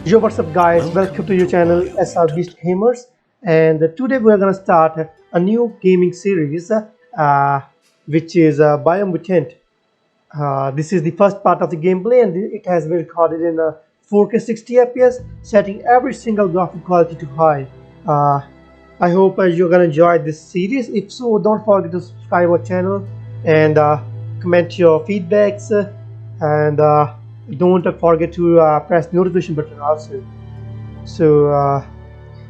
Yo, what's up guys, welcome to your channel S.R Beast Gamerz, and today we are going to start a new gaming series which is Biomutant. This is the first part of the gameplay and it has been recorded in 4K 60 FPS, setting every single graphic quality to high. I hope you're going to enjoy this series. If so, don't forget to subscribe our channel and comment your feedbacks and don't forget to press the notification button also. So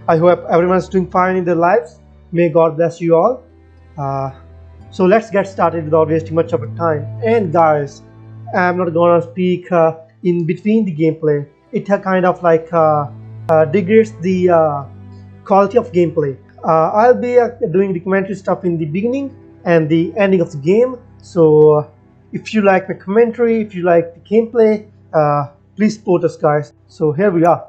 I hope everyone's doing fine in their lives. May God bless you all. So let's get started without wasting much of our time. And guys, I'm not gonna speak in between the gameplay. It kind of like degrades the quality of gameplay. I'll be doing the commentary stuff in the beginning and the ending of the game. So if you like my commentary, if you like the gameplay, please support us guys. So here we are.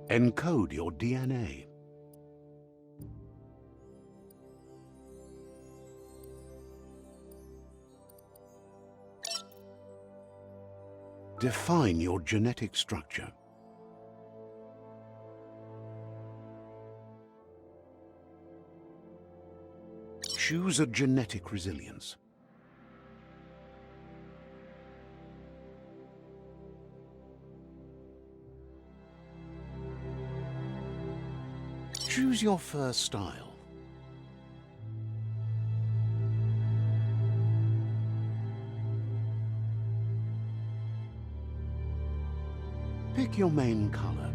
Encode your DNA. Define your genetic structure. Choose a genetic resilience. Choose your first style. Pick your main color.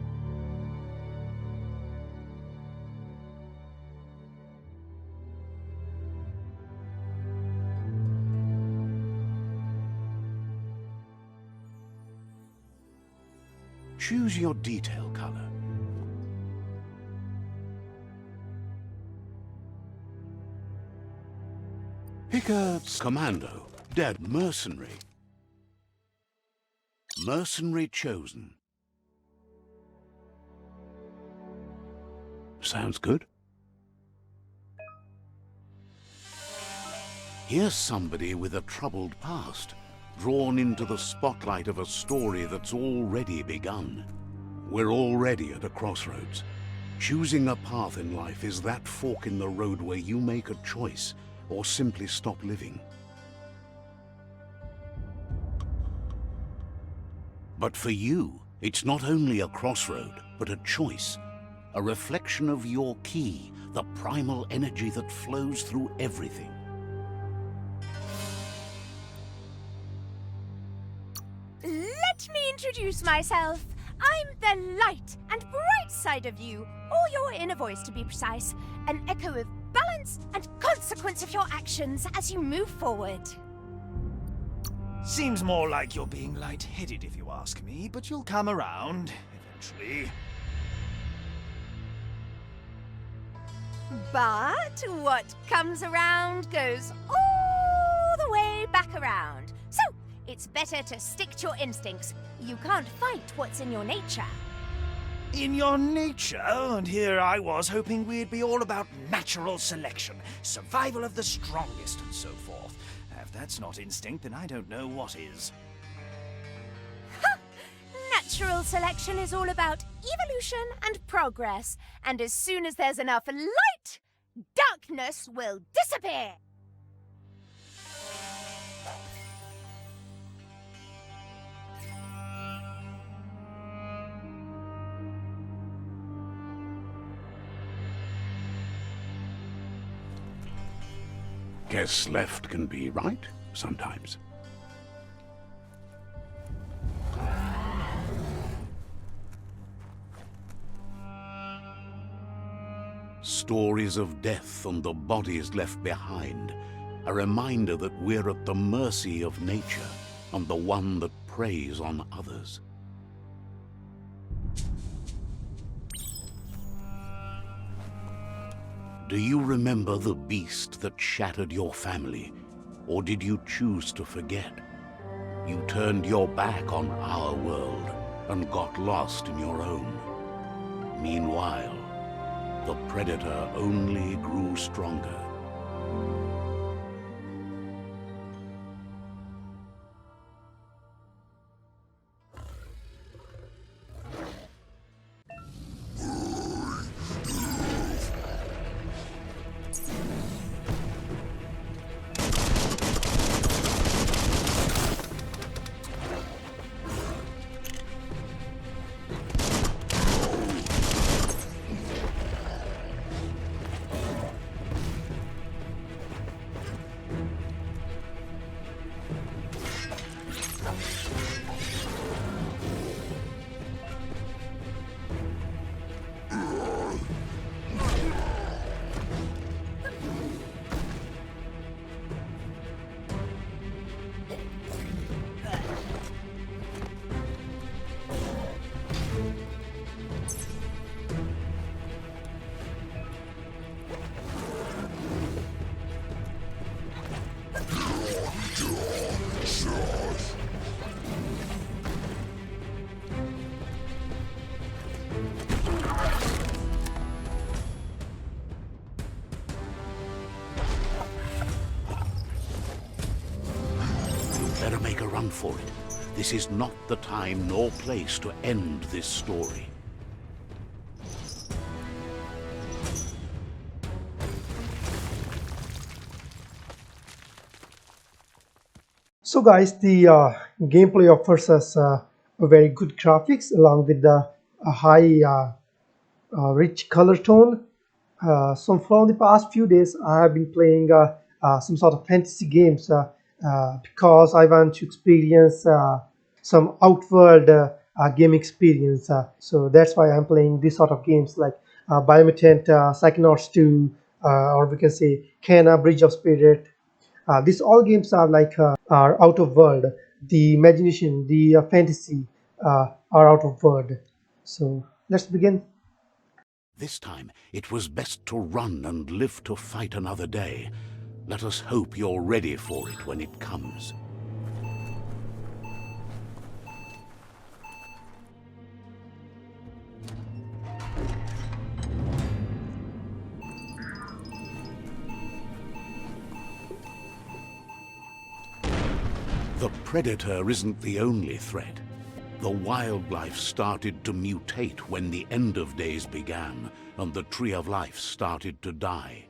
Choose your detail color. Pick a commando, dead mercenary. Mercenary chosen. Sounds good. Here's somebody with a troubled past, drawn into the spotlight of a story that's already begun. We're already at a crossroads. Choosing a path in life is that fork in the road where you make a choice or simply stop living. But for you, it's not only a crossroad, but a choice. A reflection of your key, the primal energy that flows through everything. Let me introduce myself. I'm the light and bright side of you, or your inner voice to be precise, an echo of balance and consequence of your actions as you move forward. Seems more like you're being light-headed if you ask me, but you'll come around eventually. But what comes around goes all the way back around. So, it's better to stick to your instincts. You can't fight what's in your nature. In your nature, and here I was hoping we'd be all about natural selection, survival of the strongest, and so forth. If that's not instinct, then I don't know what is. Natural selection is all about evolution and progress, and as soon as there's enough light, darkness will disappear. Guess left can be right sometimes. Stories of death and the bodies left behind, a reminder that we're at the mercy of nature and the one that preys on others. Do you remember the beast that shattered your family, or did you choose to forget? You turned your back on our world and got lost in your own. Meanwhile, the predator only grew stronger. Better make a run for it. This is not the time nor place to end this story. So guys, the gameplay offers us very good graphics along with the high rich color tone. So from the past few days I have been playing some sort of fantasy games because I want to experience some outworld game experience. So that's why I'm playing this sort of games like Biomutant, Psychonauts 2, or we can say Kana, Bridge of Spirit. These all games are like are out of world. The imagination, the fantasy are out of world. So let's begin. This time, it was best to run and live to fight another day. Let us hope you're ready for it when it comes. The predator isn't the only threat. The wildlife started to mutate when the end of days began, and the tree of life started to die.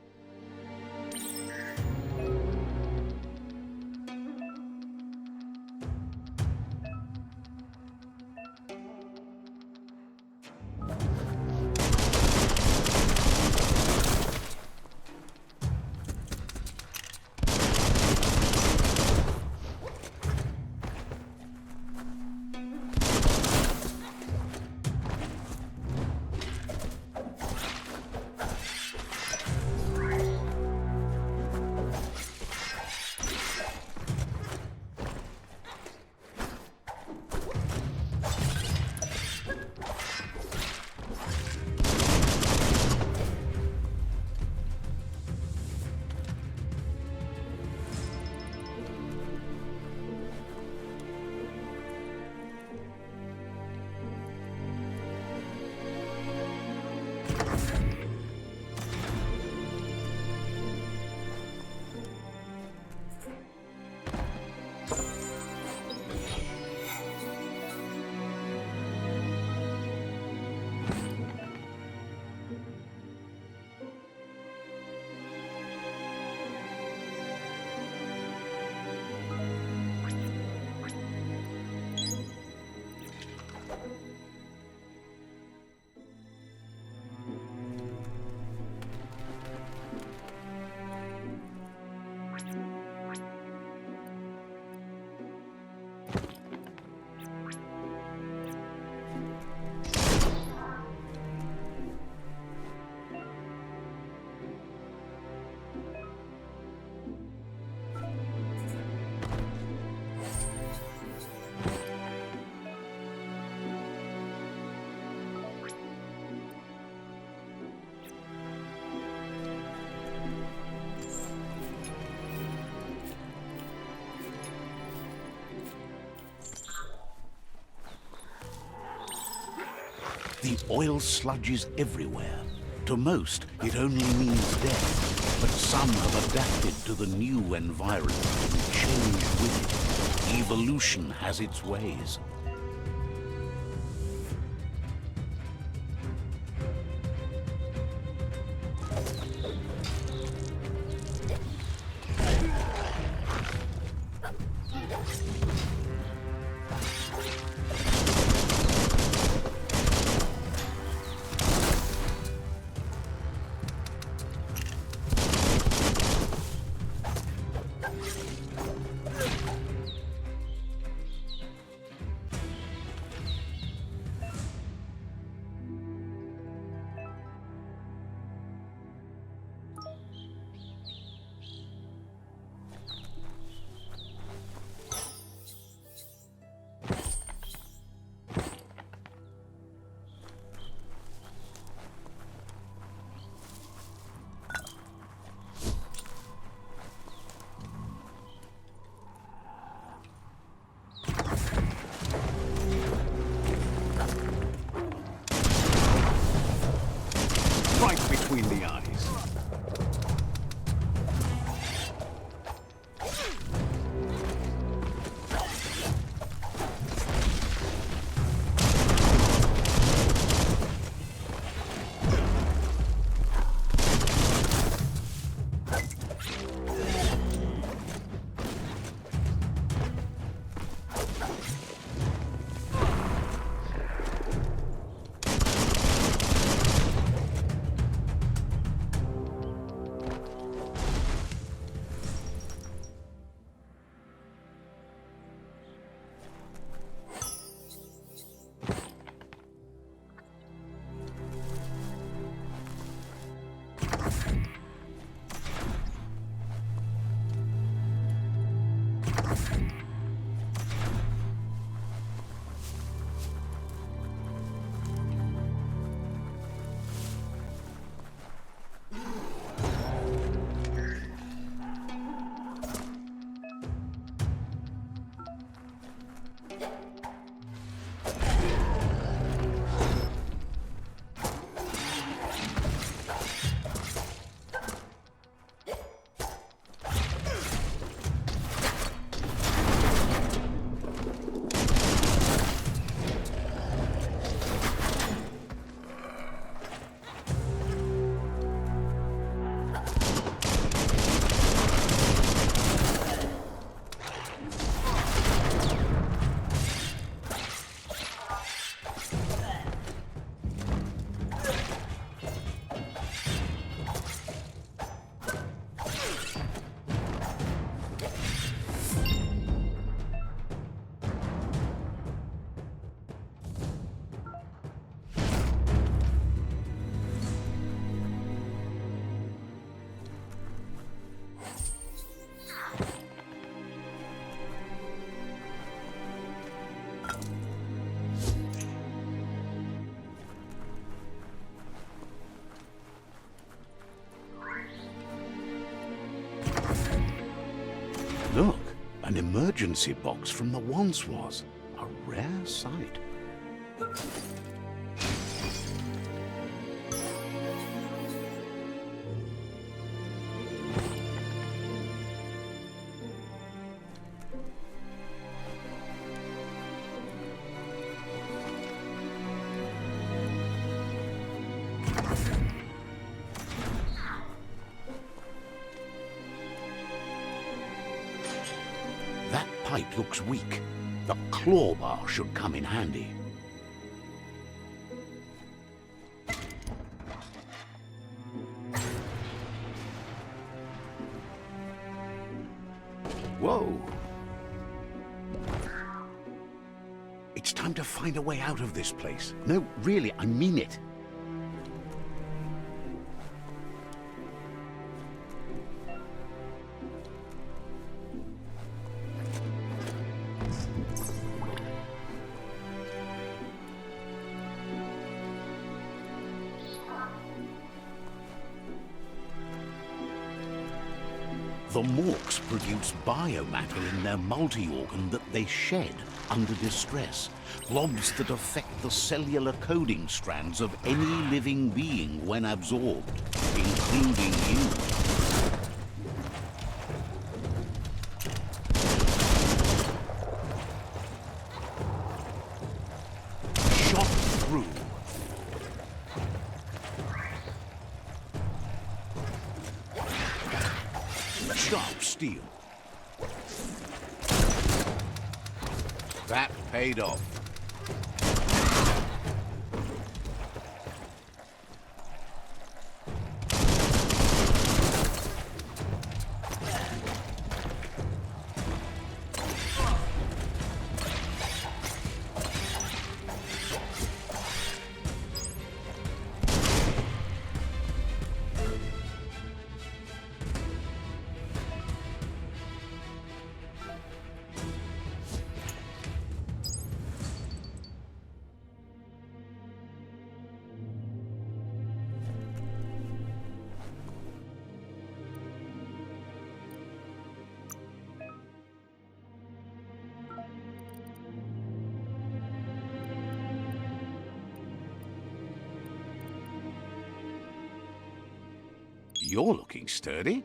The oil sludges everywhere. To most, it only means death, but some have adapted to the new environment and changed with it. Evolution has its ways. Right between the eyes. Look, an emergency box from the once was. A rare sight. That pipe looks weak. The claw bar should come in handy. Whoa! It's time to find a way out of this place. No, really, I mean it. The Morks produce biomatter in their multi-organ that they shed under distress. Blobs that affect the cellular coding strands of any living being when absorbed, including you. Shot through. Sharp steel. That paid off. You're looking sturdy.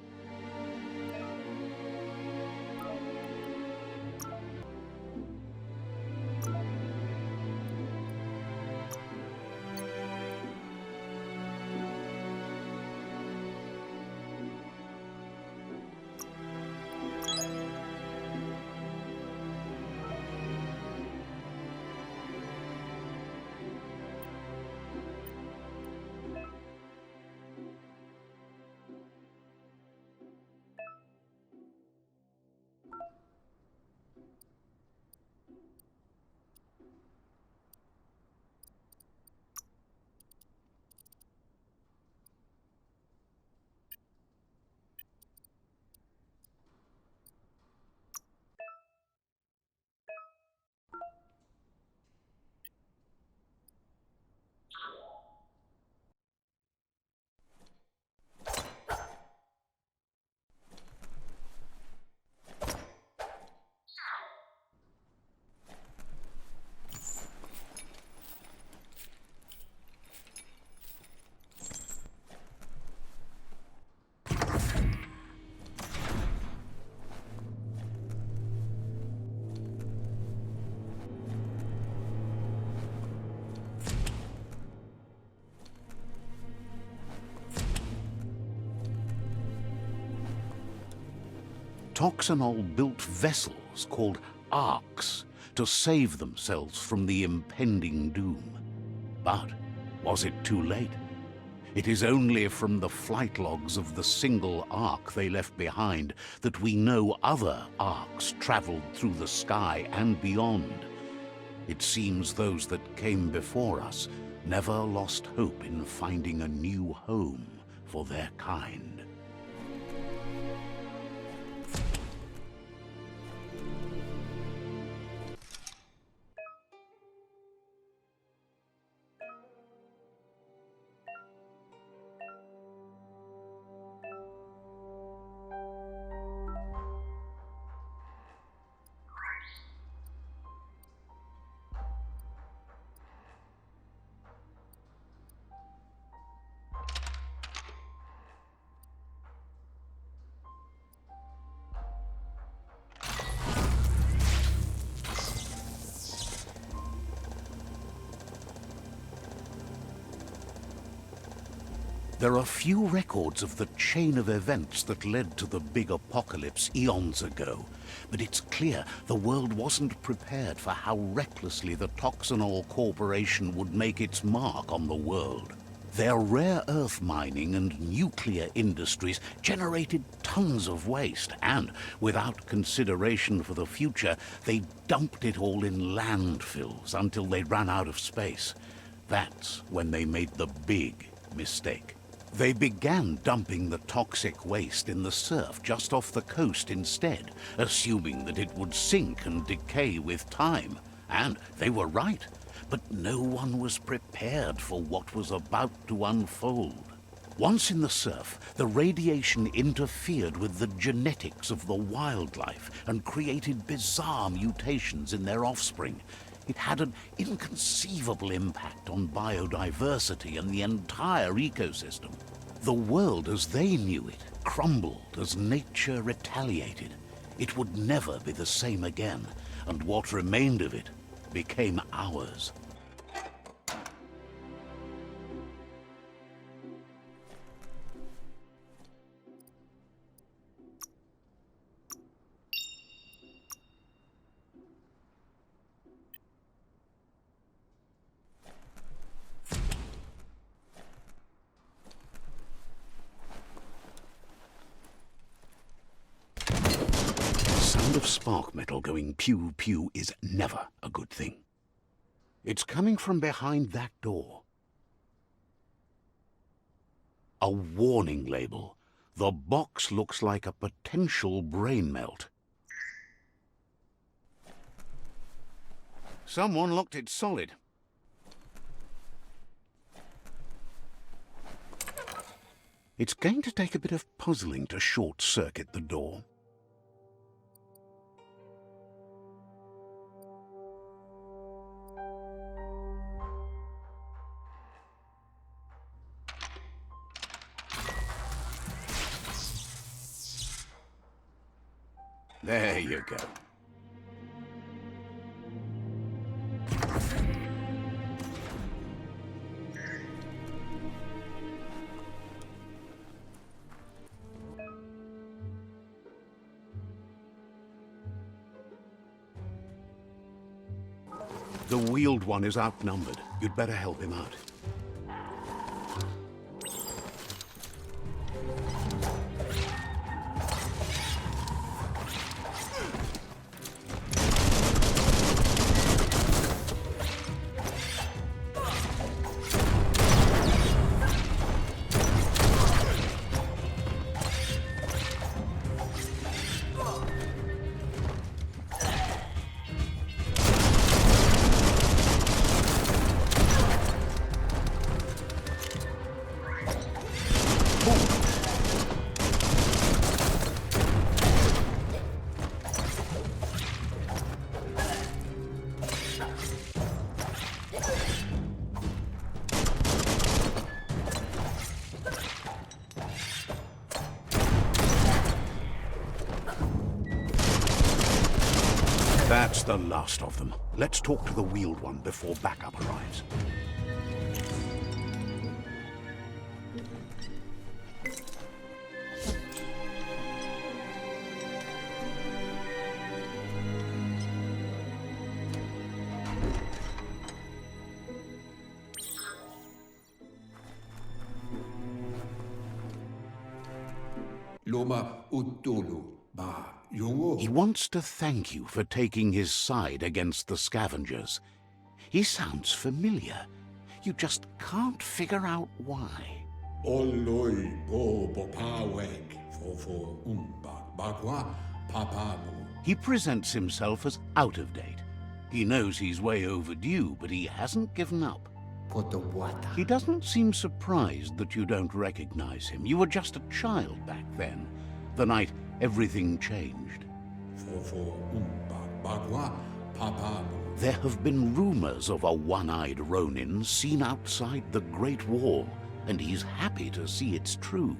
Toxanol built vessels called arks to save themselves from the impending doom. But was it too late? It is only from the flight logs of the single ark they left behind that we know other arks traveled through the sky and beyond. It seems those that came before us never lost hope in finding a new home for their kind. There are few records of the chain of events that led to the big apocalypse eons ago, but it's clear the world wasn't prepared for how recklessly the Toxanol Corporation would make its mark on the world. Their rare earth mining and nuclear industries generated tons of waste, and without consideration for the future, they dumped it all in landfills until they ran out of space. That's when they made the big mistake. They began dumping the toxic waste in the surf just off the coast instead, assuming that it would sink and decay with time. And they were right, but no one was prepared for what was about to unfold. Once in the surf, the radiation interfered with the genetics of the wildlife and created bizarre mutations in their offspring. It had an inconceivable impact on biodiversity and the entire ecosystem. The world as they knew it crumbled as nature retaliated. It would never be the same again, and what remained of it became ours. Of spark metal going pew pew is never a good thing. It's coming from behind that door. A warning label. The box looks like a potential brain melt. Someone locked it solid. It's going to take a bit of puzzling to short-circuit the door. There you go. The wheeled one is outnumbered. You'd better help him out. That's the last of them. Let's talk to the wheeled one before backup arrives. Loma Utulu Ba Yungo. He wants to thank you for taking his side against the scavengers. He sounds familiar. You just can't figure out why. Oloi Bo Bopaweg Fofo Bagwa Papamu. He presents himself as out of date. He knows he's way overdue, but he hasn't given up. He doesn't seem surprised that you don't recognize him. You were just a child back then, the night everything changed. There have been rumors of a one-eyed Ronin seen outside the Great Wall, and he's happy to see it's true.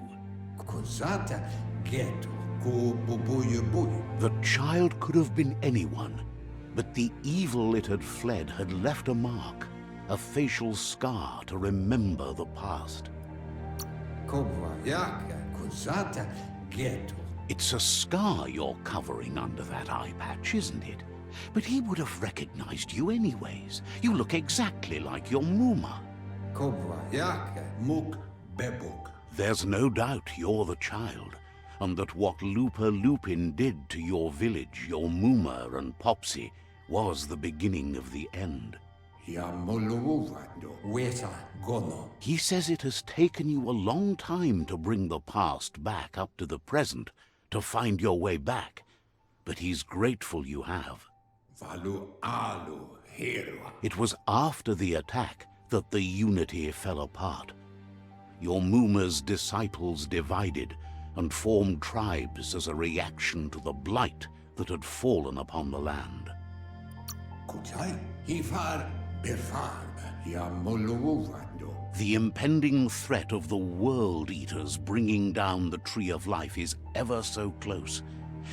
The child could have been anyone, but the evil it had fled had left a mark, a facial scar to remember the past. It's a scar you're covering under that eye patch, isn't it? But he would have recognized you anyways. You look exactly like your Muma. There's no doubt you're the child, and that what Lupa Lupin did to your village, your Muma and Popsy, was the beginning of the end. He says it has taken you a long time to bring the past back up to the present, to find your way back, but he's grateful you have. It was after the attack that the Unity fell apart. your Muma's disciples divided and formed tribes as a reaction to the blight that had fallen upon the land. Kutai, hifar, berfarb, ya molovando. The impending threat of the World Eaters bringing down the Tree of Life is ever so close.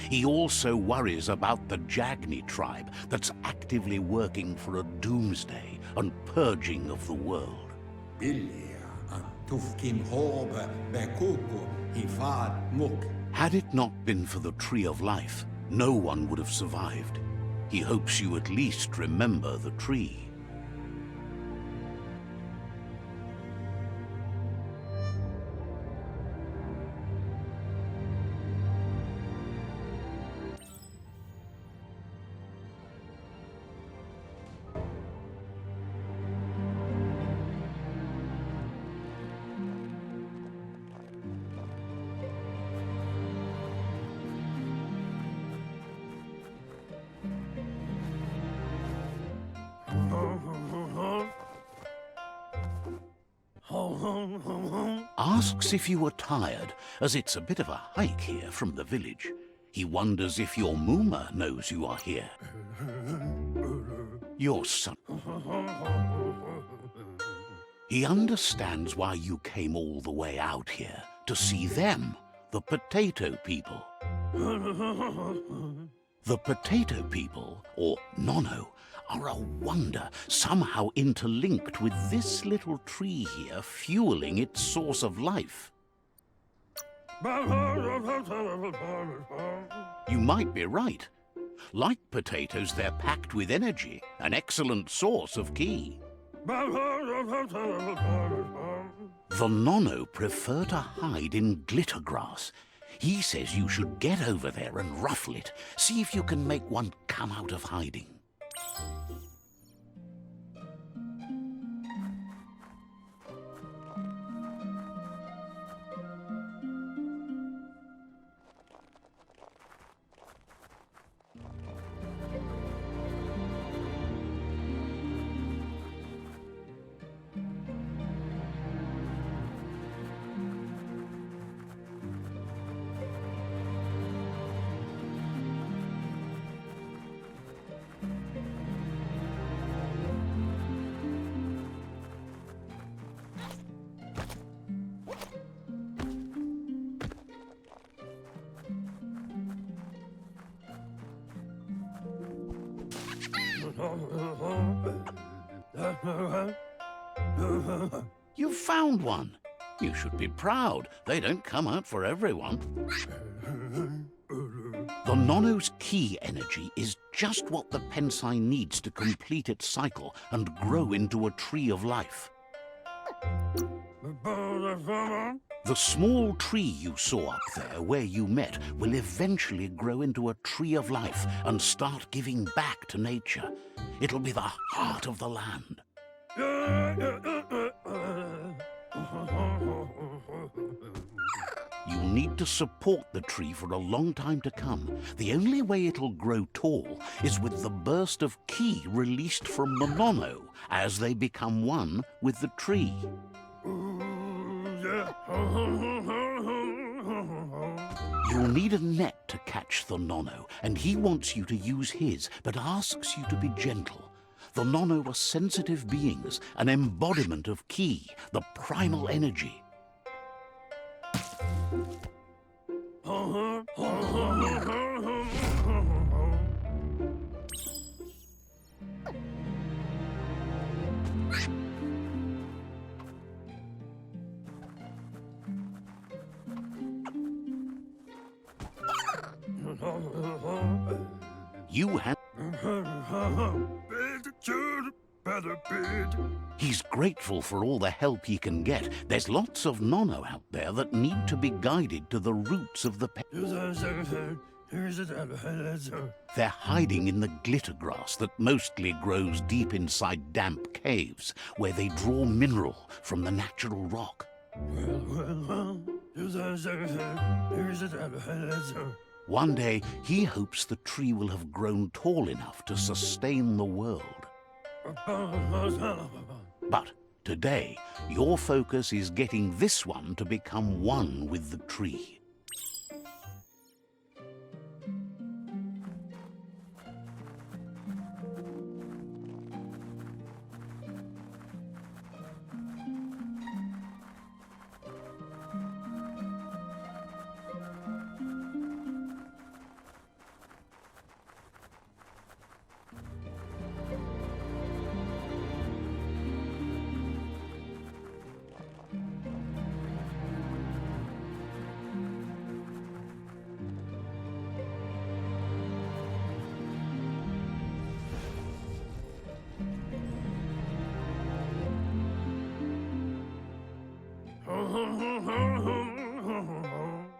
He also worries about the Jagni tribe that's actively working for a doomsday and purging of the world. Bilia, antufkim horbe, bekuko, hifar, muk. Had it not been for the Tree of Life, no one would have survived. He hopes you at least remember the tree. Asks if you are tired, as it's a bit of a hike here from the village. He wonders if your Muma knows you are here. Your son. He understands why you came all the way out here, to see them, the potato people. The potato people, or Nono, are a wonder, somehow interlinked with this little tree here, fueling its source of life. You might be right. Like potatoes, they're packed with energy, an excellent source of ki. The Nono prefer to hide in glitter grass. He says you should get over there and ruffle it. See if you can make one come out of hiding. You found one. You should be proud. They don't come out for everyone. The Nono's ki energy is just what the Pensai needs to complete its cycle and grow into a tree of life. The small tree you saw up there where you met will eventually grow into a tree of life and start giving back to nature. It'll be the heart of the land. You need to support the tree for a long time to come. The only way it'll grow tall is with the burst of ki released from the Nono as they become one with the tree. You'll need a net to catch the Nono, and he wants you to use his, but asks you to be gentle. The Nono are sensitive beings, an embodiment of ki, the primal energy. You have... He's grateful for all the help he can get. There's lots of Nono out there that need to be guided to the roots of the... They're hiding in the glitter grass that mostly grows deep inside damp caves, where they draw mineral from the natural rock. One day, he hopes the tree will have grown tall enough to sustain the world. But today, your focus is getting this one to become one with the tree.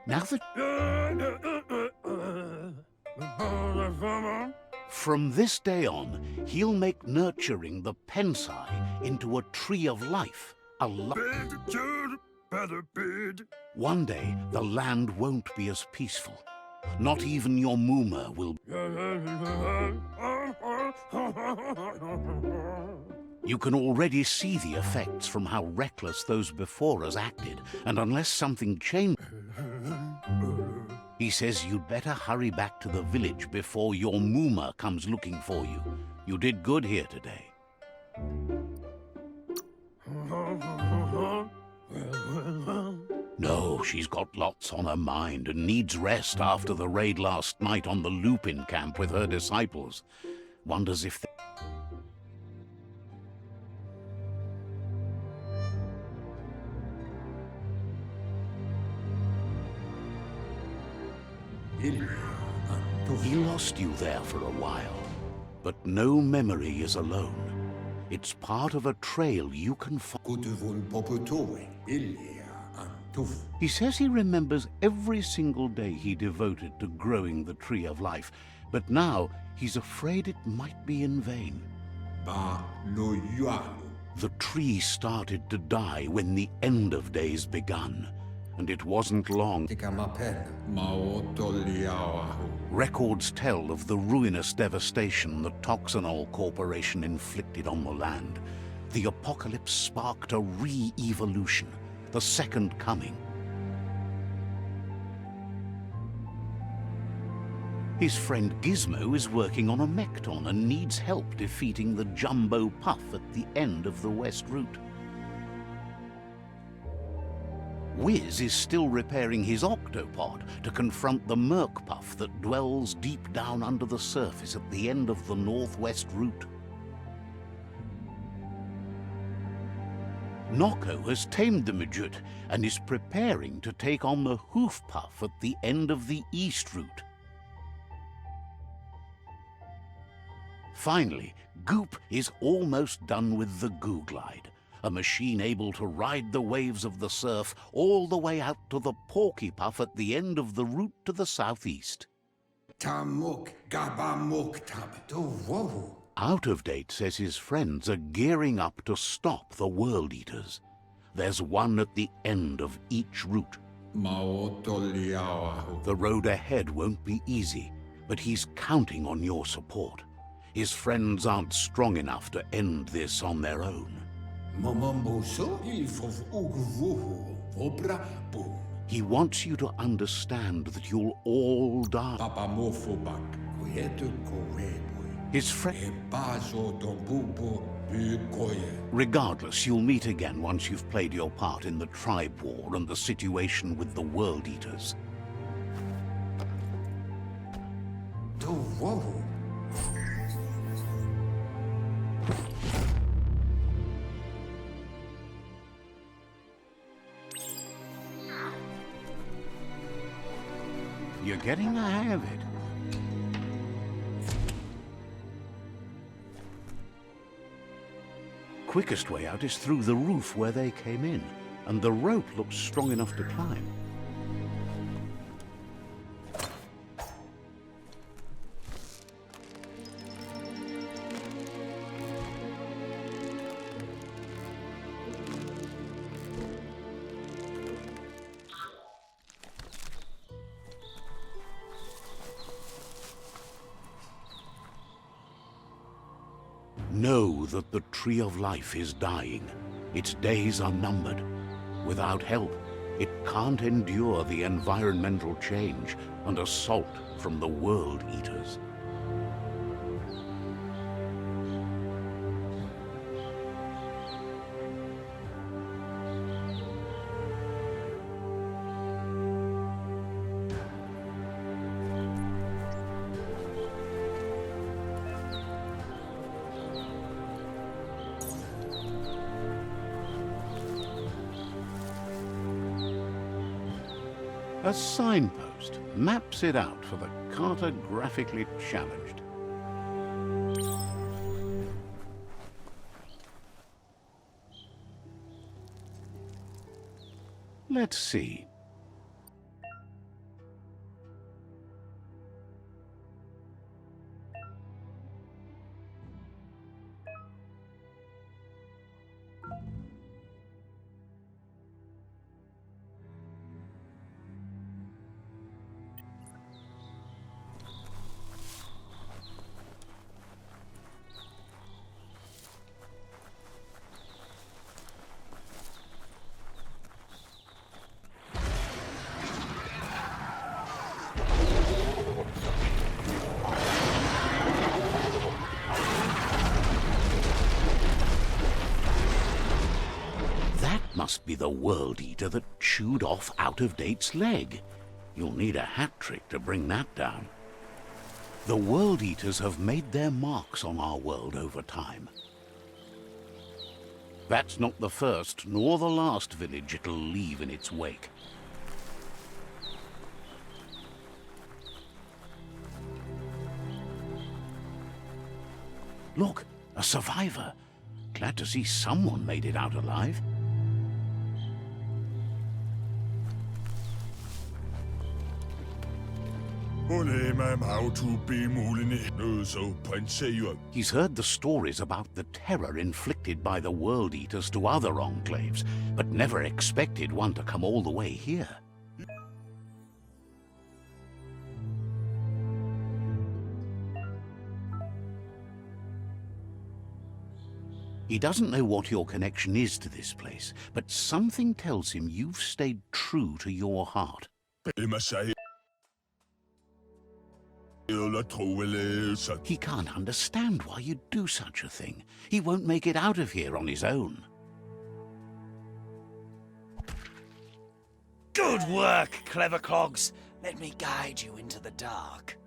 Now from this day on, he'll make nurturing the Pensai into a tree of life. One day, the land won't be as peaceful. Not even your Muma will. You can already see the effects from how reckless those before us acted, and unless something changes, he says you'd better hurry back to the village before your Muma comes looking for you. You did good here today. No, she's got lots on her mind and needs rest after the raid last night on the Lupin camp with her disciples. Wonders if he lost you there for a while, but no memory is alone. It's part of a trail you can follow. He says he remembers every single day he devoted to growing the Tree of Life, but now he's afraid it might be in vain. The tree started to die when the end of days begun, and it wasn't long. Records tell of the ruinous devastation the Toxanol Corporation inflicted on the land. The apocalypse sparked a re-evolution, the second coming. His friend Gizmo is working on a Mekton and needs help defeating the Jumbo Puff at the end of the West Route. Wiz is still repairing his octopod to confront the Merc Puff that dwells deep down under the surface at the end of the Northwest Route. Noko has tamed the Midget and is preparing to take on the Hoof Puff at the end of the East Route. Finally, Goop is almost done with the Goo Glide, a machine able to ride the waves of the surf all the way out to the Porky Puff at the end of the route to the southeast. Out of Date says his friends are gearing up to stop the World Eaters. There's one at the end of each route. The road ahead won't be easy, but he's counting on your support. His friends aren't strong enough to end this on their own. He wants you to understand that you'll all die. His Regardless, you'll meet again once you've played your part in the tribe war and the situation with the World Eaters. You're getting the hang of it. Quickest way out is through the roof where they came in, and the rope looks strong enough to climb. Know that the Tree of Life is dying. Its days are numbered. Without help, it can't endure the environmental change and assault from the World Eaters. A signpost maps it out for the cartographically challenged. Let's see. Must be the World Eater that chewed off Out-of-Date's leg. You'll need a hat trick to bring that down. The World Eaters have made their marks on our world over time. That's not the first nor the last village it'll leave in its wake. Look, a survivor. Glad to see someone made it out alive. He's heard the stories about the terror inflicted by the World Eaters to other enclaves, but never expected one to come all the way here. He doesn't know what your connection is to this place, but something tells him you've stayed true to your heart. He can't understand why you'd do such a thing. He won't make it out of here on his own. Good work, clever clogs. Let me guide you into the dark.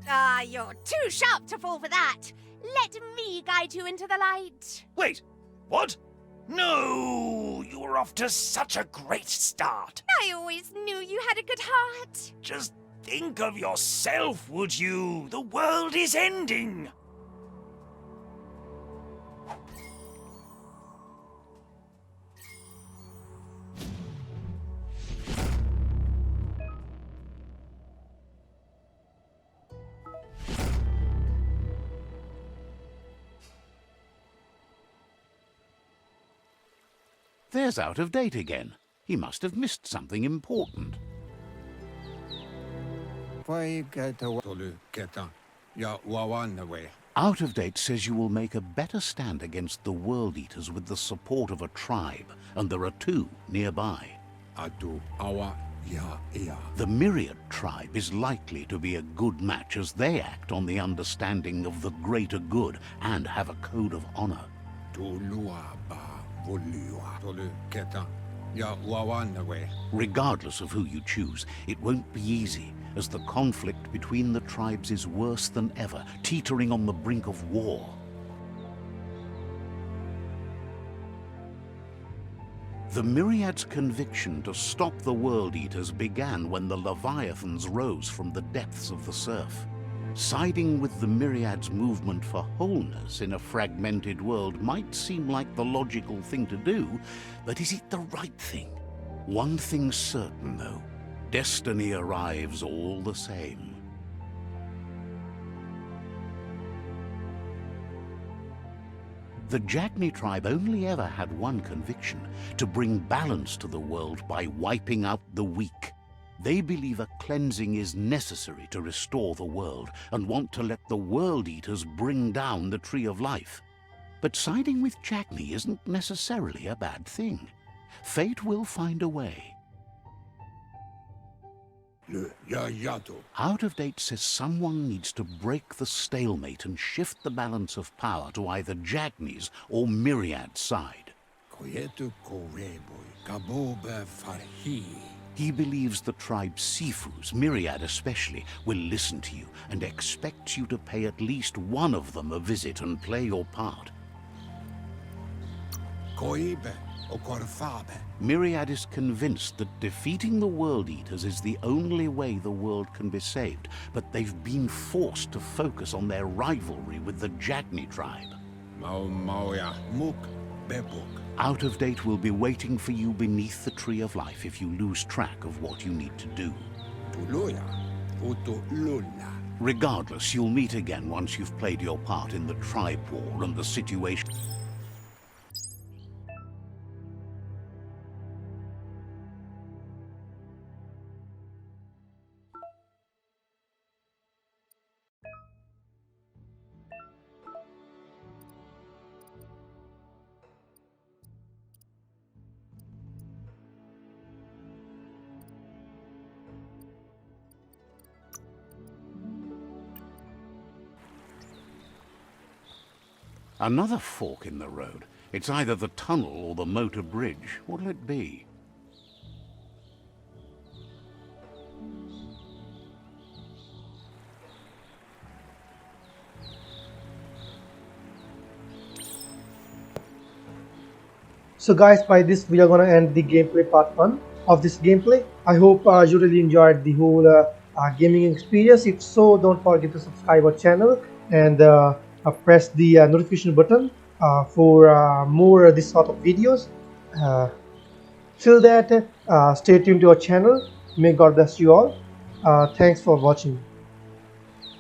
Ah, you're too sharp to fall for that. Let me guide you into the light. Wait, what? No, you were off to such a great start. I always knew you had a good heart. Just think of yourself, would you? The world is ending. There's Out-of-Date again. He must have missed something important. Out-of-Date says you will make a better stand against the World Eaters with the support of a tribe, and there are two nearby. The Myriad tribe is likely to be a good match as they act on the understanding of the greater good and have a code of honor. Regardless of who you choose, it won't be easy, as the conflict between the tribes is worse than ever, teetering on the brink of war. The Myriad's conviction to stop the World Eaters began when the Leviathans rose from the depths of the surf. Siding with the Myriad's movement for wholeness in a fragmented world might seem like the logical thing to do, but is it the right thing? One thing's certain, though. Destiny arrives all the same. The Jagni tribe only ever had one conviction: to bring balance to the world by wiping out the weak. They believe a cleansing is necessary to restore the world and want to let the World Eaters bring down the Tree of Life. But siding with Jackney isn't necessarily a bad thing. Fate will find a way. Le Yayato. Out of Date says someone needs to break the stalemate and shift the balance of power to either Jackney's or Myriad's side. Koyetu Koreboy. Kaboba Farhi. He believes the tribe Sifus, Myriad especially, will listen to you and expects you to pay at least one of them a visit and play your part. Koibe Okorfabe. Myriad is convinced that defeating the World Eaters is the only way the world can be saved, but they've been forced to focus on their rivalry with the Jackney tribe. Mau Mauya Muk Bebuk. Out of Date will be waiting for you beneath the Tree of Life if you lose track of what you need to do. Tuluya Utu Lula. Regardless, you'll meet again once you've played your part in the tribe war and the situation. Another fork in the road. It's either the tunnel or the motor bridge. What'll it be? So guys, by this we are going to end the gameplay part 1 of this gameplay. I hope you really enjoyed the whole gaming experience. If so, don't forget to subscribe our channel and press the notification button for more this sort of videos. Till that, stay tuned to our channel. May God bless you all. Thanks for watching.